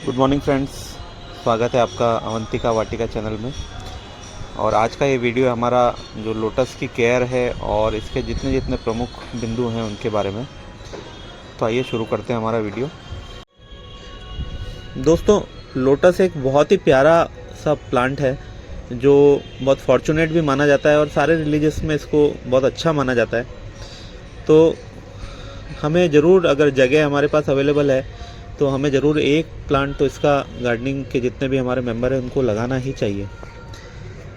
Good morning friends, स्वागत है आपका अवंतिका वाटिका चैनल में। और आज का ये वीडियो हमारा जो लोटस की केयर है और इसके जितने जितने प्रमुख बिंदु हैं उनके बारे में। तो आइए शुरू करते हैं हमारा वीडियो। दोस्तों, लोटस एक बहुत ही प्यारा सा प्लांट है जो बहुत फॉर्चुनेट भी माना जाता है और सारे रिलीजियस में इसको बहुत अच्छा माना जाता है। तो हमें ज़रूर, अगर जगह हमारे पास अवेलेबल है तो हमें ज़रूर एक प्लांट तो इसका गार्डनिंग के जितने भी हमारे मेंबर हैं उनको लगाना ही चाहिए।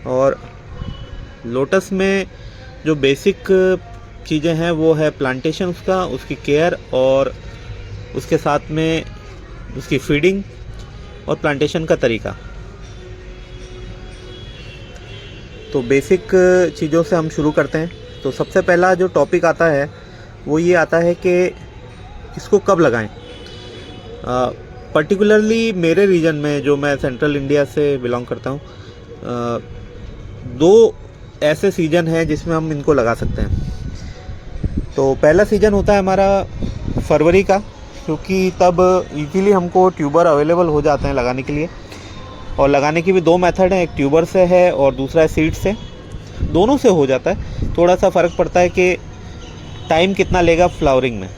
और लोटस में जो बेसिक चीज़ें हैं वो है प्लांटेशन उसका, उसकी केयर और उसके साथ में उसकी फीडिंग और प्लांटेशन का तरीका। तो बेसिक चीज़ों से हम शुरू करते हैं। तो सबसे पहला जो टॉपिक आता है वो ये आता है कि इसको कब लगाएं। पर्टिकुलरली मेरे रीजन में, जो मैं सेंट्रल इंडिया से बिलोंग करता हूँ, दो ऐसे सीज़न हैं जिसमें हम इनको लगा सकते हैं। तो पहला सीज़न होता है हमारा फरवरी का, क्योंकि तब इजीली हमको ट्यूबर अवेलेबल हो जाते हैं लगाने के लिए। और लगाने की भी दो मेथड हैं, एक ट्यूबर से है और दूसरा है सीड से। दोनों से हो जाता है। थोड़ा सा फ़र्क पड़ता है कि टाइम कितना लेगा फ्लावरिंग में।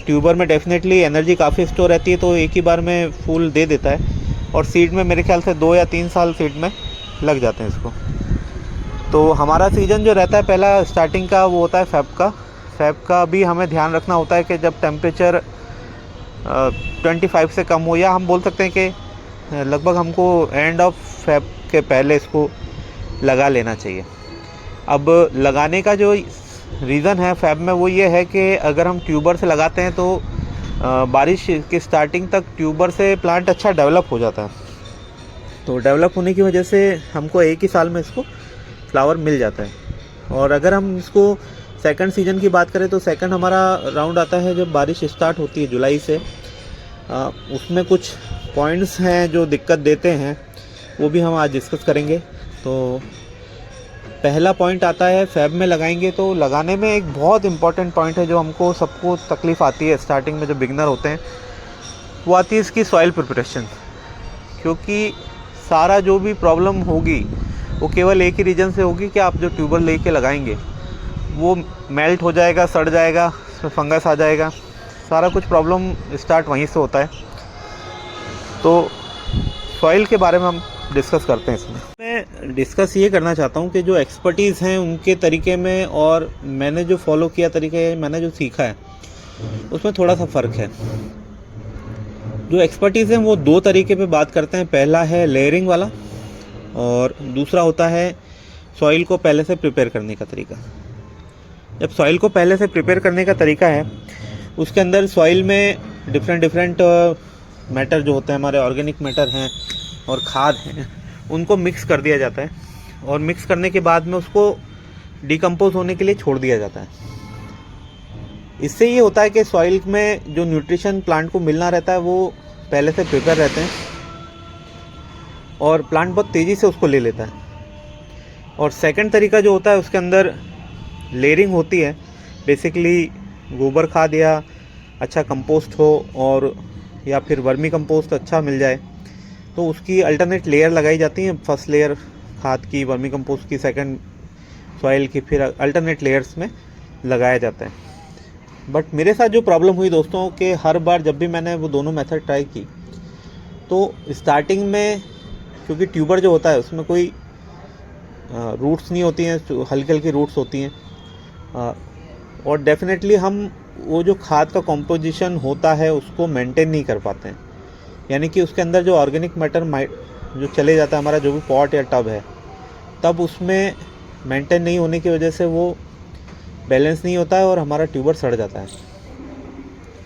ट्यूबर में डेफिनेटली एनर्जी काफ़ी स्टोर रहती है, तो एक ही बार में फूल दे देता है। और सीड में मेरे ख्याल से 2 या 3 साल सीड में लग जाते हैं इसको। तो हमारा सीज़न जो रहता है पहला स्टार्टिंग का वो होता है फ़ेब का भी हमें ध्यान रखना होता है कि जब टेम्परेचर 25 से कम हो, या हम बोल सकते हैं कि लगभग हमको एंड ऑफ फ़ेब के पहले इसको लगा लेना चाहिए। अब लगाने का जो रीज़न है फ़ेब में वो ये है कि अगर हम ट्यूबर से लगाते हैं तो बारिश की स्टार्टिंग तक ट्यूबर से प्लांट अच्छा डेवलप हो जाता है। तो डेवलप होने की वजह से हमको एक ही साल में इसको फ्लावर मिल जाता है। और अगर हम इसको सेकंड सीज़न की बात करें तो सेकंड हमारा राउंड आता है जब बारिश स्टार्ट होती है जुलाई से। उसमें कुछ पॉइंट्स हैं जो दिक्कत देते हैं, वो भी हम आज डिस्कस करेंगे। तो पहला पॉइंट आता है फ़ेब में लगाएंगे तो लगाने में एक बहुत इम्पॉर्टेंट पॉइंट है जो हमको सबको तकलीफ़ आती है स्टार्टिंग में, जो बिगनर होते हैं, वो आती है इसकी सॉइल प्रिपरेशन। क्योंकि सारा जो भी प्रॉब्लम होगी वो केवल एक ही रीज़न से होगी कि आप जो ट्यूबर लेके लगाएंगे वो मेल्ट हो जाएगा, सड़ जाएगा, उसमें फंगस आ जाएगा। सारा कुछ प्रॉब्लम स्टार्ट वहीं से होता है। तो सॉइल के बारे में हम डिस्कस करते हैं। इसमें मैं डिस्कस ये करना चाहता हूँ कि जो एक्सपर्टीज़ हैं उनके तरीके में और मैंने जो फॉलो किया तरीके, मैंने जो सीखा है उसमें थोड़ा सा फ़र्क है। जो एक्सपर्टीज़ हैं वो दो तरीके पे बात करते हैं। पहला है लेयरिंग वाला और दूसरा होता है सॉइल को पहले से प्रिपेयर करने का तरीका। जब सॉइल को पहले से प्रिपेयर करने का तरीका है, उसके अंदर सॉइल में डिफरेंट मैटर जो होते हैं, हमारे ऑर्गेनिक मैटर हैं और खाद हैं, उनको मिक्स कर दिया जाता है। और मिक्स करने के बाद में उसको डिकम्पोज होने के लिए छोड़ दिया जाता है। इससे ये होता है कि सॉइल में जो न्यूट्रिशन प्लांट को मिलना रहता है वो पहले से प्रिपेयर रहते हैं और प्लांट बहुत तेज़ी से उसको ले लेता है। और सेकंड तरीका जो होता है उसके अंदर लेयरिंग होती है। बेसिकली गोबर खाद या अच्छा कंपोस्ट हो और या फिर वर्मी कंपोस्ट अच्छा मिल जाए तो उसकी अल्टरनेट लेयर लगाई जाती है। फर्स्ट लेयर खाद की, वर्मी कंपोस्ट की, सेकंड सॉइल की, फिर अल्टरनेट लेयर्स में लगाया जाता है। बट मेरे साथ जो प्रॉब्लम हुई दोस्तों, कि हर बार जब भी मैंने वो दोनों मेथड ट्राई की तो स्टार्टिंग में, क्योंकि ट्यूबर जो होता है उसमें कोई रूट्स नहीं होती हैं, हल्की हल्की रूट्स होती हैं। और डेफिनेटली हम वो जो खाद का कॉम्पोजिशन होता है उसको मेंटेन नहीं कर पाते हैं। यानी कि उसके अंदर जो ऑर्गेनिक मैटर जो चले जाता है, हमारा जो भी पॉट या टब है, तब उसमें मेंटेन नहीं होने की वजह से वो बैलेंस नहीं होता है और हमारा ट्यूबर सड़ जाता है।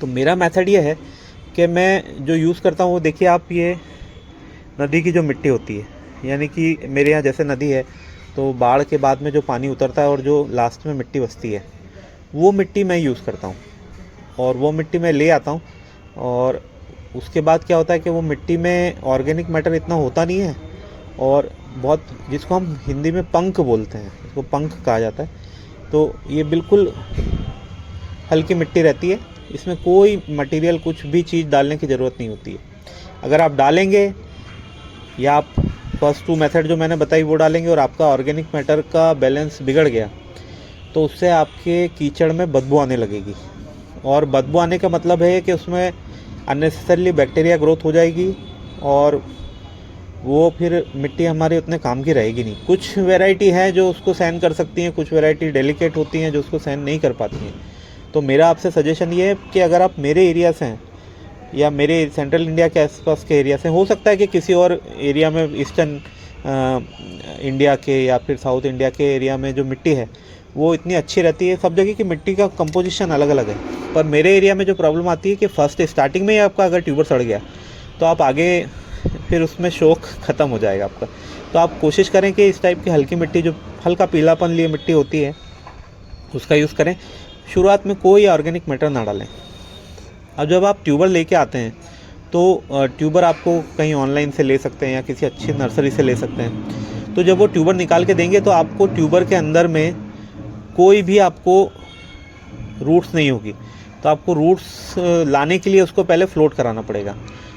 तो मेरा मेथड ये है कि मैं जो यूज़ करता हूँ वो, देखिए आप, ये नदी की जो मिट्टी होती है, यानी कि मेरे यहाँ जैसे नदी है तो बाढ़ के बाद में जो पानी उतरता है और जो लास्ट में मिट्टी बचती है, वो मिट्टी मैं यूज़ करता हूँ। और वो मिट्टी मैं ले आता हूँ और उसके बाद क्या होता है कि वो मिट्टी में ऑर्गेनिक मैटर इतना होता नहीं है और बहुत, जिसको हम हिंदी में पंख बोलते हैं, इसको पंख कहा जाता है। तो ये बिल्कुल हल्की मिट्टी रहती है, इसमें कोई मटेरियल, कुछ भी चीज़ डालने की ज़रूरत नहीं होती है। अगर आप डालेंगे या आप फर्स्ट 2 मेथड जो मैंने बताई वो डालेंगे और आपका ऑर्गेनिक मैटर का बैलेंस बिगड़ गया, तो उससे आपके कीचड़ में बदबू आने लगेगी। और बदबू आने का मतलब है कि उसमें अननेसेसरली बैक्टीरिया ग्रोथ हो जाएगी और वो फिर मिट्टी हमारी उतने काम की रहेगी नहीं। कुछ वैरायटी है जो उसको सहन कर सकती हैं, कुछ वैरायटी डेलिकेट होती हैं जो उसको सहन नहीं कर पाती हैं। तो मेरा आपसे सजेशन ये है कि अगर आप मेरे एरिया से हैं या मेरे सेंट्रल इंडिया के आसपास के एरिया से, हो सकता है कि किसी और एरिया में ईस्टर्न इंडिया के या फिर साउथ इंडिया के एरिया में जो मिट्टी है वो इतनी अच्छी रहती है। सब जगह की मिट्टी का कंपोजिशन अलग अलग है, पर मेरे एरिया में जो प्रॉब्लम आती है कि फर्स्ट स्टार्टिंग में ही आपका अगर ट्यूबर सड़ गया तो आप आगे फिर उसमें शौक ख़त्म हो जाएगा आपका। तो आप कोशिश करें कि इस टाइप की हल्की मिट्टी, जो हल्का पीलापन लिए मिट्टी होती है, उसका यूज़ करें। शुरुआत में कोई ऑर्गेनिक मैटर ना डालें। अब जब आप ट्यूबर लेके आते हैं तो ट्यूबर आपको कहीं ऑनलाइन से ले सकते हैं या किसी अच्छी नर्सरी से ले सकते हैं। तो जब वो ट्यूबर निकाल के देंगे तो आपको ट्यूबर के अंदर में कोई भी आपको रूट्स नहीं होगी, तो आपको रूट्स लाने के लिए उसको पहले फ्लोट कराना पड़ेगा।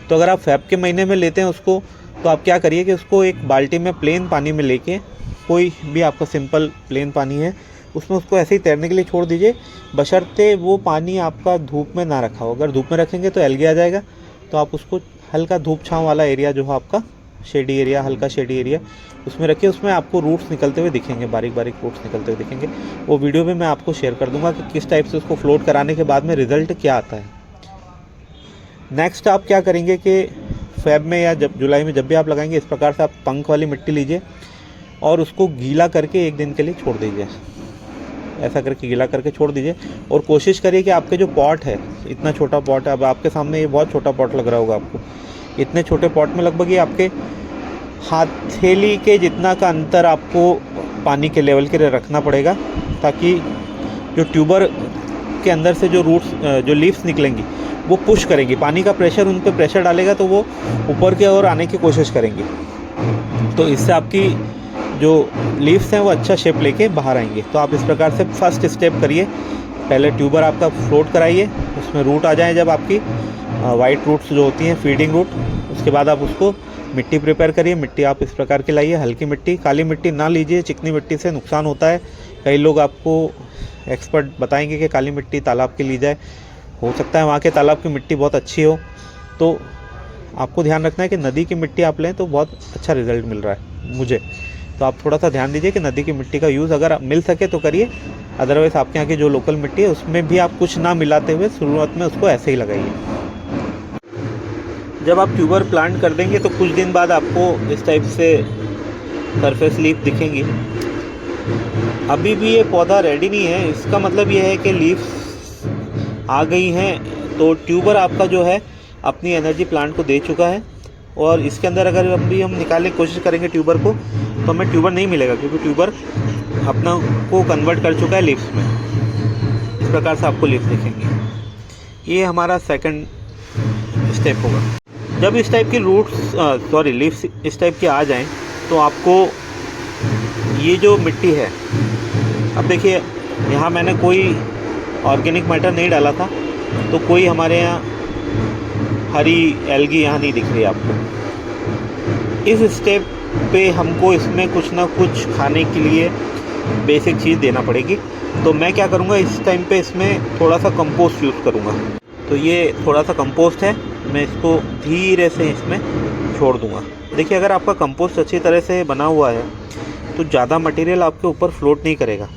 तो अगर आप फेब के महीने में लेते हैं उसको, तो आप क्या करिए कि उसको एक बाल्टी में प्लेन पानी में लेके, कोई भी आपका सिंपल प्लेन पानी है, उसमें उसको ऐसे ही तैरने के लिए छोड़ दीजिए, बशर्ते वो पानी आपका धूप में ना रखा हो। अगर धूप में रखेंगे तो एल्गी आ जाएगा। तो आप उसको हल्का धूप छाँव वाला एरिया जो है आपका शेडी एरिया, हल्का शेडी एरिया, उसमें रखिए। उसमें आपको रूट्स निकलते हुए दिखेंगे, बारीक बारीक रूट्स निकलते हुए दिखेंगे। वो वीडियो में मैं आपको शेयर कर दूंगा कि किस टाइप से उसको फ्लोट कराने के बाद में रिज़ल्ट क्या आता है। नेक्स्ट आप क्या करेंगे कि फेब में या जब जुलाई में जब भी आप लगाएंगे, इस प्रकार से आप पंख वाली मिट्टी लीजिए और उसको गीला करके 1 दिन के लिए छोड़ दीजिए। ऐसा करके गीला करके छोड़ दीजिए और कोशिश करिए कि आपके जो पॉट है, इतना छोटा पॉट है, अब आपके सामने ये बहुत छोटा पॉट लग रहा होगा आपको, इतने छोटे पॉट में लगभग ये आपके हथेली के जितना का अंतर आपको पानी के लेवल के लिए रखना पड़ेगा, ताकि जो ट्यूबर के अंदर से जो रूट्स, जो लीव्स निकलेंगी वो पुश करेंगी, पानी का प्रेशर उन पर प्रेशर डालेगा तो वो ऊपर की ओर आने की कोशिश करेंगी। तो इससे आपकी जो लीव्स हैं वो अच्छा शेप लेके बाहर आएंगे। तो आप इस प्रकार से फर्स्ट स्टेप करिए, पहले ट्यूबर आपका फ्लोट कराइए, उसमें रूट आ जाए जब आपकी वाइट रूट्स जो होती हैं, फीडिंग रूट, उसके बाद आप उसको मिट्टी प्रिपेयर करिए। मिट्टी आप इस प्रकार की लाइए, हल्की मिट्टी, काली मिट्टी ना लीजिए, चिकनी मिट्टी से नुकसान होता है। कई लोग आपको एक्सपर्ट बताएंगे कि काली मिट्टी तालाब की ली जाए, हो सकता है वहाँ के तालाब की मिट्टी बहुत अच्छी हो। तो आपको ध्यान रखना है कि नदी की मिट्टी आप लें तो बहुत अच्छा रिजल्ट मिल रहा है मुझे। तो आप थोड़ा सा ध्यान दीजिए कि नदी की मिट्टी का यूज़ अगर मिल सके तो करिए, अदरवाइज़ आपके यहाँ की जो लोकल मिट्टी है उसमें भी आप कुछ ना मिलाते हुए शुरुआत में उसको ऐसे ही लगाइए। जब आप ट्यूबर प्लांट कर देंगे तो कुछ दिन बाद आपको इस टाइप से सरफेस लीफ दिखेंगी। अभी भी ये पौधा रेडी नहीं है, इसका मतलब ये है कि लीव्स आ गई हैं। तो ट्यूबर आपका जो है अपनी एनर्जी प्लांट को दे चुका है और इसके अंदर अगर हम निकालने की कोशिश करेंगे ट्यूबर को, तो हमें ट्यूबर नहीं मिलेगा, क्योंकि ट्यूबर अपना को कन्वर्ट कर चुका है लीव्स में। इस प्रकार से आपको लीव्स दिखेंगे। ये हमारा सेकंड स्टेप होगा। जब इस टाइप की लीव्स इस टाइप की आ जाएं तो आपको ये जो मिट्टी है, अब देखिए यहाँ मैंने कोई ऑर्गेनिक मैटर नहीं डाला था, तो कोई हमारे यहाँ हरी एल्गी यहाँ नहीं दिख रही आपको। इस स्टेप पे हमको इसमें कुछ ना कुछ खाने के लिए बेसिक चीज़ देना पड़ेगी। तो मैं क्या करूँगा, इस टाइम पे इसमें थोड़ा सा कंपोस्ट यूज़ करूँगा। तो ये थोड़ा सा कंपोस्ट है, मैं इसको धीरे से इसमें छोड़ दूँगा। देखिए अगर आपका कंपोस्ट अच्छी तरह से बना हुआ है तो ज़्यादा मटेरियल आपके ऊपर फ्लोट नहीं करेगा।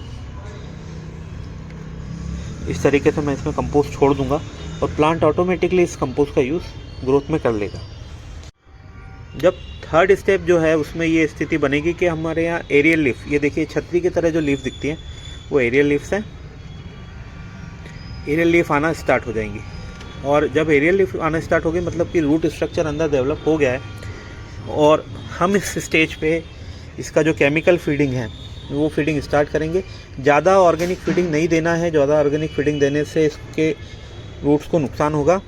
इस तरीके से मैं इसमें कंपोस्ट छोड़ दूँगा और प्लांट ऑटोमेटिकली इस कंपोस्ट का यूज़ ग्रोथ में कर लेगा। जब थर्ड स्टेप जो है उसमें ये स्थिति बनेगी कि हमारे यहाँ एरियल लीफ, ये देखिए छतरी की तरह जो लीफ दिखती हैं वो एरियल लीव्स हैं। एरियल लीफ आना स्टार्ट हो जाएंगी और जब एरियल लीफ आना स्टार्ट हो गई मतलब कि रूट स्ट्रक्चर अंदर डेवलप हो गया है और हम इस स्टेज पे इसका जो केमिकल फीडिंग है वो फीडिंग स्टार्ट करेंगे। ज़्यादा ऑर्गेनिक फीडिंग नहीं देना है, ज़्यादा ऑर्गेनिक फीडिंग देने से इसके रूट्स को नुकसान होगा।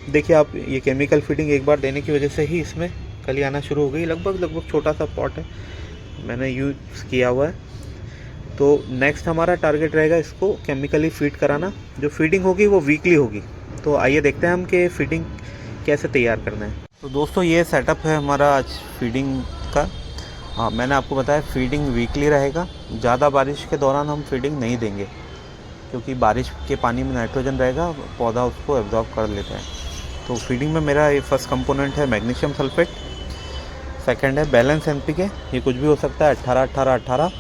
देखिए आप ये केमिकल फीडिंग एक बार देने की वजह से ही इसमें कली आना शुरू हो गई। लगभग छोटा सा पॉट है, मैंने यूज़ किया हुआ है। तो नेक्स्ट हमारा टारगेट रहेगा इसको केमिकली फीड कराना। जो फीडिंग होगी वो वीकली होगी। तो आइए देखते हैं हम कि फीडिंग कैसे तैयार करना है। तो दोस्तों ये सेटअप है हमारा आज फीडिंग का। हाँ, मैंने आपको बताया फीडिंग वीकली रहेगा। ज़्यादा बारिश के दौरान हम फीडिंग नहीं देंगे, क्योंकि बारिश के पानी में नाइट्रोजन रहेगा, पौधा उसको एब्जॉर्ब कर लेता है। तो फीडिंग में मेरा ये फर्स्ट कंपोनेंट है मैग्नीशियम सल्फेट, सेकंड है बैलेंस एनपीके, ये कुछ भी हो सकता है 18-18-18,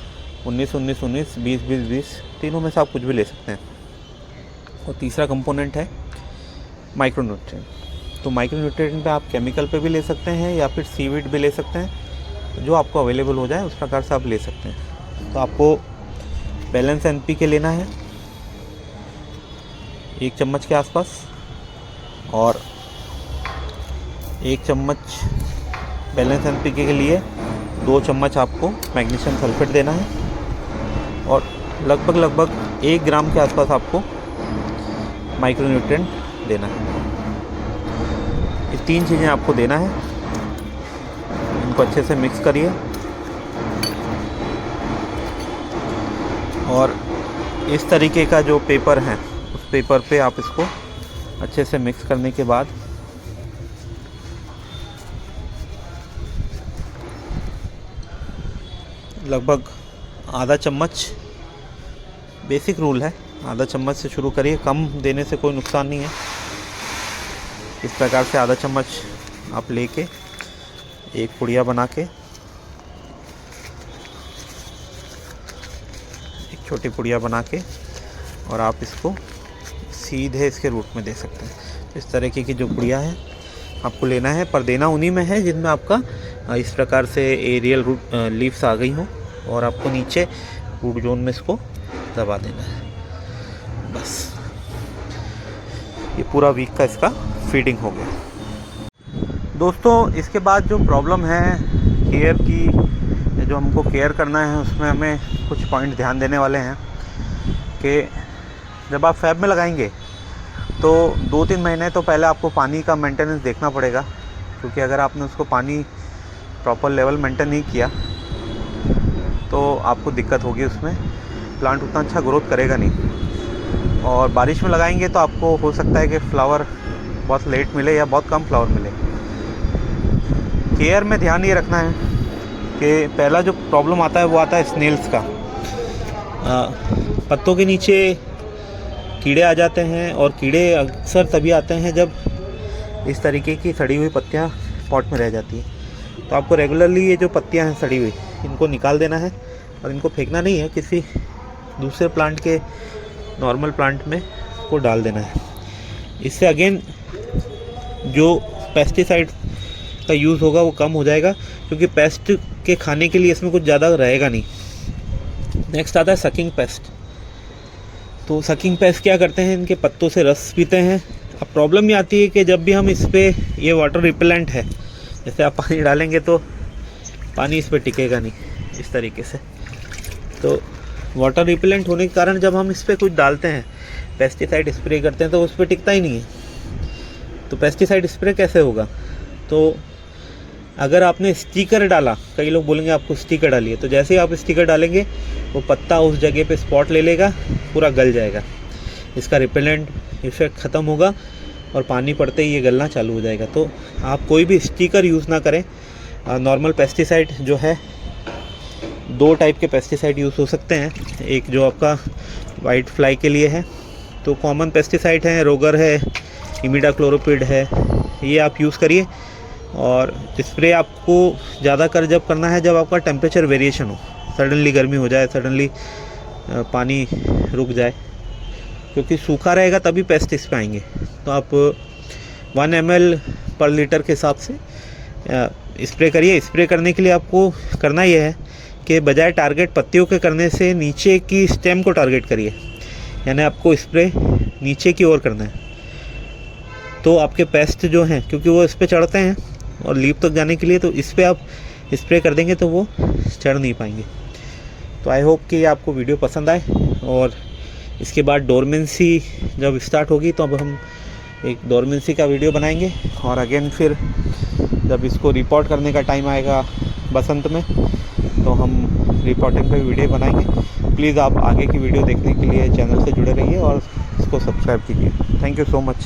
19-19-19, 20-20-20, तीनों में से आप कुछ भी ले सकते हैं। और तीसरा कंपोनेंट है माइक्रोन्यूट्रिएंट। तो माइक्रोन्यूट्रिएंट पे आप केमिकल पे भी ले सकते हैं या फिर सीवीड भी ले सकते हैं, जो आपको अवेलेबल हो जाए उस प्रकार से आप ले सकते हैं। तो आपको बैलेंस एनपीके लेना है 1 चम्मच के आसपास, और 1 चम्मच बैलेंस एनपीके के लिए 2 चम्मच आपको मैग्नीशियम सल्फेट देना है, और लगभग 1 ग्राम के आसपास आपको माइक्रोन्यूट्रिएंट देना है। ये 3 चीज़ें आपको देना है। इनको अच्छे से मिक्स करिए, और इस तरीके का जो पेपर है उस पेपर पे आप इसको अच्छे से मिक्स करने के बाद लगभग आधा चम्मच, बेसिक रूल है, आधा चम्मच से शुरू करिए, कम देने से कोई नुकसान नहीं है। इस प्रकार से आधा चम्मच आप लेके एक पुड़िया बना के, एक छोटी पुड़िया बना के, और आप इसको सीधे इसके रूट में दे सकते हैं। इस तरीके की जो पुड़िया है आपको लेना है, पर देना उन्हीं में है जिनमें आपका इस प्रकार से एरियल रूट लीव्स आ गई हो, और आपको नीचे रूट जोन में इसको दबा देना है। बस ये पूरा वीक का इसका फीडिंग हो गया। दोस्तों इसके बाद जो प्रॉब्लम है केयर की, जो हमको केयर करना है, उसमें हमें कुछ पॉइंट ध्यान देने वाले हैं कि जब आप फैब में लगाएंगे तो 2-3 महीने तो पहले आपको पानी का मेंटेनेंस देखना पड़ेगा, क्योंकि अगर आपने उसको पानी प्रॉपर लेवल मेंटेन नहीं किया तो आपको दिक्कत होगी, उसमें प्लांट उतना अच्छा ग्रोथ करेगा नहीं। और बारिश में लगाएंगे तो आपको हो सकता है कि फ्लावर बहुत लेट मिले या बहुत कम फ्लावर मिले। केयर में ध्यान ये रखना है कि पहला जो प्रॉब्लम आता है वो आता है स्नेल्स का। पत्तों के नीचे कीड़े आ जाते हैं, और कीड़े अक्सर तभी आते हैं जब इस तरीके की सड़ी हुई पत्तियां पॉट में रह जाती हैं। तो आपको रेगुलरली ये जो पत्तियां हैं सड़ी हुई, इनको निकाल देना है, और इनको फेंकना नहीं है, किसी दूसरे प्लांट के नॉर्मल प्लांट में को डाल देना है। इससे अगेन जो पेस्टिसाइड का यूज़ होगा वो कम हो जाएगा, क्योंकि पेस्ट के खाने के लिए इसमें कुछ ज़्यादा रहेगा नहीं। नेक्स्ट आता है सकिंग पेस्ट। तो सकिंग पेस्ट क्या करते हैं, इनके पत्तों से रस पीते हैं। अब प्रॉब्लम ये आती है कि जब भी हम इस पर, ये वाटर रिपेलेंट है, जैसे आप पानी डालेंगे तो पानी इस पर टिकेगा नहीं इस तरीके से। तो वाटर रिपेलेंट होने के कारण जब हम इस पर कुछ डालते हैं, पेस्टिसाइड स्प्रे करते हैं, तो उस पर टिकता ही नहीं है। तो पेस्टिसाइड स्प्रे कैसे होगा? तो अगर आपने स्टिकर डाला, कई लोग बोलेंगे आपको स्टिकर डालिए, तो जैसे ही आप स्टिकर डालेंगे वो पत्ता उस जगह पे स्पॉट ले लेगा, पूरा गल जाएगा, इसका रिपेलेंट इफेक्ट ख़त्म होगा, और पानी पड़ते ही ये गलना चालू हो जाएगा। तो आप कोई भी स्टिकर यूज़ ना करें। नॉर्मल पेस्टिसाइड जो है, 2 टाइप के पेस्टिसाइड यूज़ हो सकते हैं। एक जो आपका वाइट फ्लाई के लिए है, तो कॉमन पेस्टिसाइड है, रोगर है, इमिडाक्लोरोपिड है, ये आप यूज़ करिए। और स्प्रे आपको ज़्यादा कर जब करना है जब आपका टेम्परेचर वेरिएशन हो, सडनली गर्मी हो जाए, सडनली पानी रुक जाए, क्योंकि सूखा रहेगा तभी पेस्ट इस पे आएंगे। तो आप 1 ml पर लीटर के हिसाब से स्प्रे करिए। स्प्रे करने के लिए आपको करना यह है कि बजाय टारगेट पत्तियों के करने से नीचे की स्टेम को टारगेट करिए, यानी आपको स्प्रे नीचे की ओर करना है। तो आपके पेस्ट जो हैं, क्योंकि वो इस पे चढ़ते हैं और लीफ तक जाने के लिए, तो इस पे आप स्प्रे कर देंगे तो वो चढ़ नहीं पाएंगे। तो आई होप कि आपको वीडियो पसंद आए, और इसके बाद डोरमेंसी जब स्टार्ट होगी तो अब हम एक डोरमेंसी का वीडियो बनाएंगे, और अगेन फिर जब इसको रिपोर्ट करने का टाइम आएगा बसंत में तो हम रिपोर्टिंग पे वीडियो बनाएंगे। प्लीज़ आप आगे की वीडियो देखने के लिए चैनल से जुड़े रहिए और इसको सब्सक्राइब कीजिए। Thank you so much.